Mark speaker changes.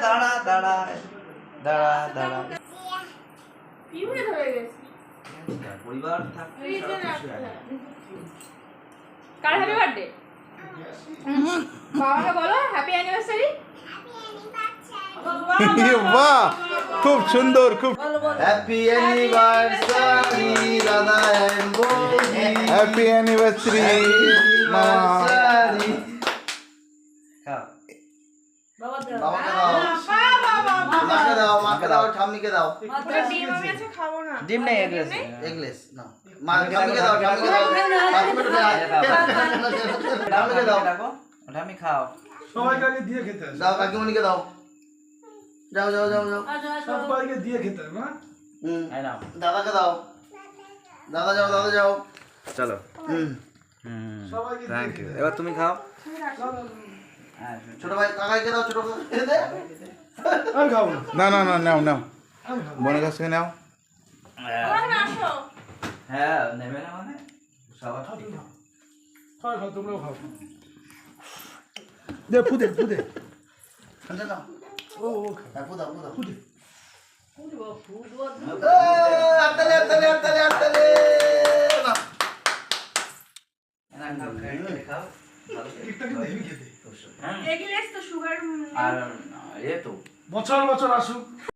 Speaker 1: দাঁড়া দাঁড়া দাঁড়া দাঁড়া
Speaker 2: পিউরে ধরে গেছে
Speaker 1: পরিবার থাকলে সব কিছু হয়।
Speaker 2: কার হ্যাপি বার্থডে বাবাকে বলো হ্যাপি অ্যানিভার্সারি
Speaker 3: বাহ, খুব সুন্দর, খুব
Speaker 1: হ্যাপি অ্যানিভার্সারি দাদা এন্ড বৌদি
Speaker 3: হ্যাপি অ্যানিভার্সারি মা।
Speaker 1: বাবাকে দাও মাকে দাও ঠাম্মিকে দাও
Speaker 2: ডিম আমি আজকে খাবো না
Speaker 1: ডিম নেই এগলেস নাও মা ঠাম্মিকে দাও ঠাম্মিকে দাও ওটা আমি খাও
Speaker 4: সবাইকে আগে দিয়ে খেতে হয়।
Speaker 1: দাও কাকিমণিকে দাও যাও যাও যাও যাও
Speaker 4: সবাইকে দিয়ে খেতে হয় মা।
Speaker 1: এই নাও দাদাকে দাও দাদা যাও দাদা যাও চলো
Speaker 4: সবাইকে
Speaker 1: থ্যাংক ইউ এবার তুমি খাও ছোট ভাই কাকাইকে দাও ছোট কাকাইকে দে
Speaker 4: আমি খাবো না।
Speaker 3: না না না নাও নাও
Speaker 4: আমি খাবো।
Speaker 3: বোনের কাছ থেকে নাও।
Speaker 2: ওখানে আসো
Speaker 1: হ্যাঁ নেবে না মানে সবার
Speaker 4: খাও, তোমরাও খাও। দে ফুদে ফুদে।
Speaker 1: শুনতে দাও
Speaker 4: ও ও খাও।
Speaker 1: হ্যাঁ ফুদাও ফুদাও
Speaker 4: ফুদে।
Speaker 1: আত্তালে আত্তালে আত্তালে আত্তালে খাও
Speaker 4: কেকটা কিন্তু হেভি খেতে।
Speaker 2: এগলেস তো সুগার
Speaker 1: আর এ তো
Speaker 4: বছর বছর আসুক।